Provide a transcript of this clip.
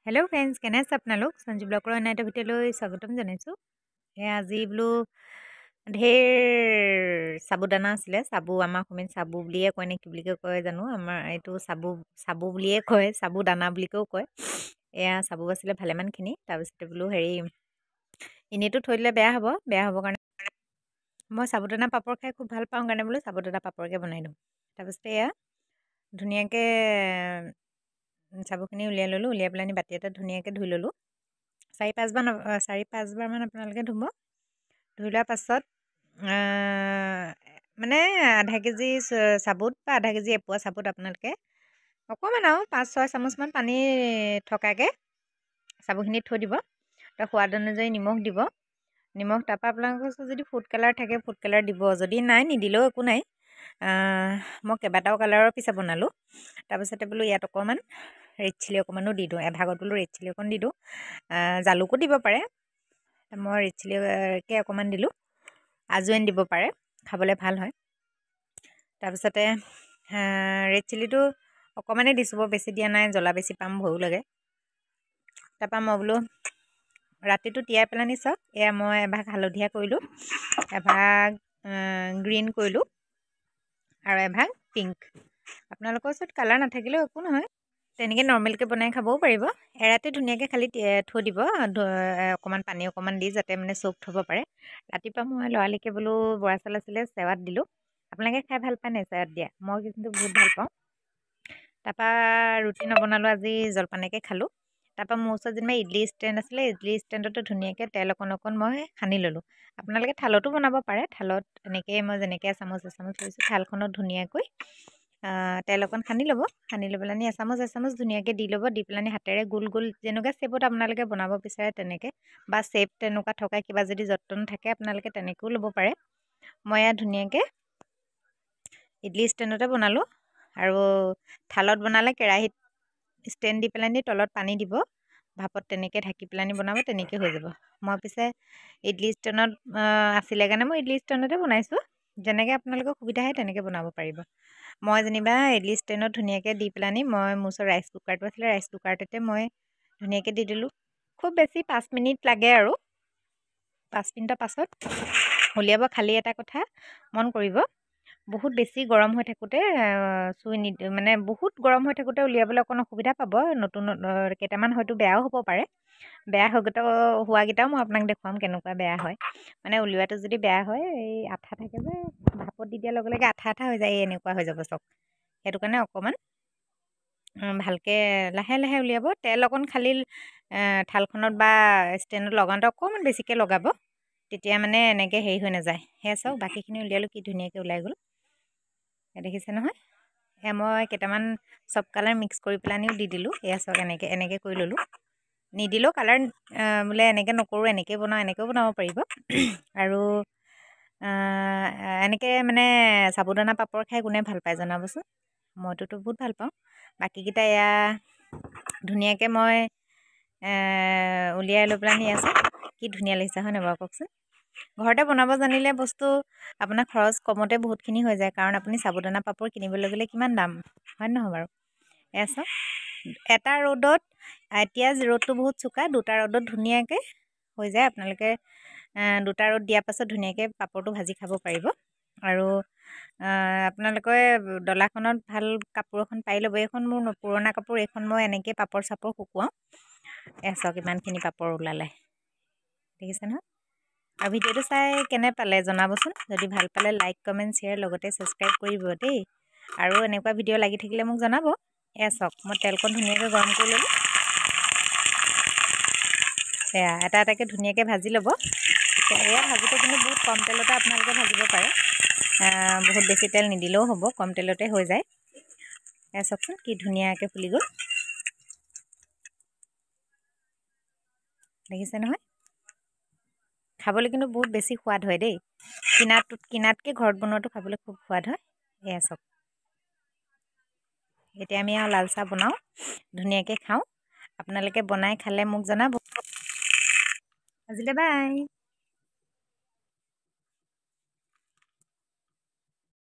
Hello' friends, কেনে আছে আপোনালোক? সঞ্জীৱ ব্লকৰ অন্য এটা ভিডিঅ'লৈ স্বাগতম জনাইছোঁ। আজি বোলো ঢেৰ সাবুদানা আছিলে। সাবু আমাৰ অসমীয়াত সাবু বুলিয়ে কয় নে কি বুলি কয় জানো। আমাৰ এইটো সাবু সাবু বুলিয়ে কয়, সাবু দানা বুলিও কয়। সাবু আছিলে ভালেমানখিনি। তাৰপিছতে বোলো এনেইতো থৈ দিলে বেয়া হ'ব কাৰণে মই সাবুদানা পাপৰ খাই খুব ভাল পাওঁ কাৰণে বোলো সাবুদানা পাপৰকে বনাই দিওঁ। তাৰপিছতে ধুনীয়াকৈ চাবুখিনি উলিয়াই ল'লোঁ। উলিয়াই পেলাই বাতি এটাত ধুনীয়াকৈ ধুই ল'লোঁ। 4-5বাৰমান আপোনালোকে ধুব। ধুই লোৱাৰ পাছত মানে আধা কেজি চাবুত বা আধা কেজি এপোৱা চাবুত আপোনালোকে অকণমান আৰু 5-6 চামুচমান পানী থকাকৈ চাবুখিনিত থৈ দিব। সোৱাদ অনুযায়ী নিমখ দিব। নিমখ তাৰপৰা আপোনালোকৰ যদি ফুড কালাৰ থাকে ফুড কালাৰ দিব, যদি নাই নিদিলেও একো নাই। মই কেইবাটাও কালাৰৰ পিছা বনালোঁ। তাৰপিছতে বোলো ইয়াত অকণমান ৰেড চিলি অকণমানো দি দিওঁ। এভাগত বোলো ৰেড চিলি অকণ দি দিওঁ। জালুকো দিব পাৰে। মই ৰেড চিলিকে অকণমান দিলোঁ। আজুৱাইন দিব পাৰে, খাবলৈ ভাল হয়। তাৰপিছতে ৰেড চিলিটো অকণমানেই দিছোঁ, বৰ বেছি দিয়া নাই, জ্বলা বেছি পাম ভয়ো লাগে। তাৰপৰা মই বোলো ৰাতিটো তিয়াই পেলানি চাওক। মই এভাগ হালধীয়া কৰিলোঁ, এভাগ গ্ৰীণ কৰিলোঁ আৰু এভাগ পিংক। আপোনালোকৰ ওচৰত কালাৰ নাথাকিলেও একো নহয়, তেনেকৈ নৰ্মেলকৈ বনাই খাবও পাৰিব। এৰাতি ধুনীয়াকৈ খালি থৈ দিব, অকণমান পানী অকণমান দি, যাতে মানে চফ্ট হ'ব পাৰে। ৰাতিপুৱা মই লৰালৰিকৈ বোলো বৰা চাউল আছিলে, চেৱাত দিলোঁ। আপোনালোকে খাই ভাল পায় নাই চেৱাত দিয়া? মই কিন্তু বহুত ভাল পাওঁ। তাৰপৰা ৰুটি নবনালোঁ, আজি জলপানকে খালোঁ। তাৰপৰা মোৰ ওচৰত যেনিবা ইডলি ষ্টেণ্ড আছিলে, ইডলি ষ্টেণ্ডতে ধুনীয়াকৈ তেল অকণ মই সানি ল'লোঁ। আপোনালোকে থালতো বনাব পাৰে। থালত এনেকৈ মই যেনেকৈ এচামুচ লৈছোঁ, থালখনত ধুনীয়াকৈ তেল অকণ সানি ল'ব। সানি লৈ পেলাই এচামুচ ধুনীয়াকৈ দি ল'ব। দি পেলাই হাতেৰে গোল গোল যেনেকুৱা শ্বেপত আপোনালোকে বনাব বিচাৰে তেনেকৈ, বা শ্বেপ তেনেকুৱা থকা কিবা যদি যতন থাকে আপোনালোকে তেনেকৈও ল'ব পাৰে। মই ধুনীয়াকৈ ইডলি ষ্টেণ্ডতে বনালোঁ। আৰু থালত বনালে কেৰাহীত ষ্টেণ্ড দি পেলাই তলত পানী দিব, ভাপত তেনেকৈ ঢাকি পেলাই বনাব, তেনেকৈ হৈ যাব। মই পিছে ইডলি ষ্টেণ্ডত আছিলে কাৰণে মই ইডলি ষ্টেণ্ডতে বনাইছোঁ। যেনেকৈ আপোনালোকৰ সুবিধা হয় তেনেকৈ বনাব পাৰিব। মই যেনিবা ইডলি ষ্টেণ্ডত ধুনীয়াকৈ দি পেলানি মোৰ ওচৰত ৰাইচ কুকাৰটো আছিলে, ৰাইচ কুকাৰটোতে মই ধুনীয়াকৈ দি দিলোঁ। খুব বেছি 5 মিনিট লাগে আৰু 5 মিনিটৰ পাছত উলিয়াব। খালি এটা কথা মন কৰিব, বহুত বেছি গৰম হৈ থাকোঁতে মানে বহুত গৰম হৈ থাকোঁতে উলিয়াবলৈ অকণ অসুবিধা পাব। নতুন কেইটামান হয়তো বেয়াও হ'ব পাৰে। বেয়া হোৱাকেইটাও মই আপোনাক দেখুৱাম কেনেকুৱা বেয়া হয়। মানে উলিওৱাটো যদি বেয়া হয়, এই আঠা থাকে যে, ভাপত দি দিয়াৰ লগে লগে আঠা হৈ যায়, এনেকুৱা হৈ যাব চব। সেইটো কাৰণে অকণমান ভালকৈ লাহে লাহে উলিয়াব। তেল অকণ খালি থালখনত বা ষ্টেণ্ডত লগাওঁতে অকণমান বেছিকৈ লগাব, তেতিয়া মানে এনেকৈ হেৰি হৈ নাযায়। চাওক বাকীখিনি উলিয়ালোঁ, কি ধুনীয়াকৈ ওলাই গ'ল। দেখিছে নহয়? মই কেইটামান চব কালাৰ মিক্স কৰি পেলানিও দি দিলোঁ। চাওক এনেকৈ কৰি ল'লোঁ। নিদিলেও কালাৰ বোলে এনেকৈ নকৰোঁ, এনেকৈ বনাওঁ, এনেকৈও বনাব পাৰিব। আৰু এনেকৈ মানে সাবুদানা পাপৰ খাই কোনে ভাল পায় জনাবচোন। মইতো বহুত ভাল পাওঁ। বাকীকেইটা ধুনীয়াকৈ মই উলিয়াই লৈ পেলাই চাওক কি ধুনীয়া লাগিছে, হয় নাই বাৰু কওকচোন। ঘৰতে বনাব জানিলে বস্তু আপোনাৰ খৰচ কমতে বহুতখিনি হৈ যায়। কাৰণ আপুনি সাবুদানা পাপৰ কিনিবলৈ গ'লে কিমান দাম, হয় নহয় বাৰু? চাওক এটা ৰ'দত, এতিয়া ৰ'দটো বহুত চোকা, 2টা ৰ'দত ধুনীয়াকৈ হৈ যায়। আপোনালোকে 2টা ৰ'দ দিয়াৰ পাছত ধুনীয়াকৈ পাপৰটো ভাজি খাব পাৰিব। আৰু আপোনালোকে ডলাখনত ভাল কাপোৰ এখন পাৰি ল'ব। এইখন মোৰ পুৰণা কাপোৰ, এইখন মই এনেকৈ পাপৰ চাপৰ শুকুৱাওঁ। চাওক ইমানখিনি পাপৰ ওলালে, দেখিছে নহয়? আৰু ভিডিঅ'টো চাই কেনে পালে জনাবচোন। যদি ভাল পালে লাইক, কমেণ্ট, শ্বেয়াৰ, লগতে ছাবস্ক্ৰাইব কৰিব দেই। আৰু এনেকুৱা ভিডিঅ' লাগি থাকিলে মোক জনাব। চাওক মই তেলকণ ধুনীয়াকৈ গৰম কৰি ল'লোঁ। এটা এটাকৈ ধুনীয়াকৈ ভাজি ল'ব। ভাজোঁতে কিন্তু বহুত কম তেলতে আপোনালোকে ভাজিব পাৰে। বহুত বেছি তেল নিদিলেও হ'ব, কম তেলতে হৈ যায়। চাওকচোন কি ধুনীয়াকৈ ফুলি গ'ল, দেখিছে নহয়? খাবলৈ কিন্তু বহুত বেছি সোৱাদ হয় দেই। কিনাতকৈ ঘৰত বনোৱাটো খাবলৈ খুব সোৱাদ হয়। চাওক এতিয়া আমি লাল চাহ বনাওঁ, ধুনীয়াকৈ খাওঁ। আপোনালোকে বনাই খালে মোক জনাব। আজিলৈ বাই।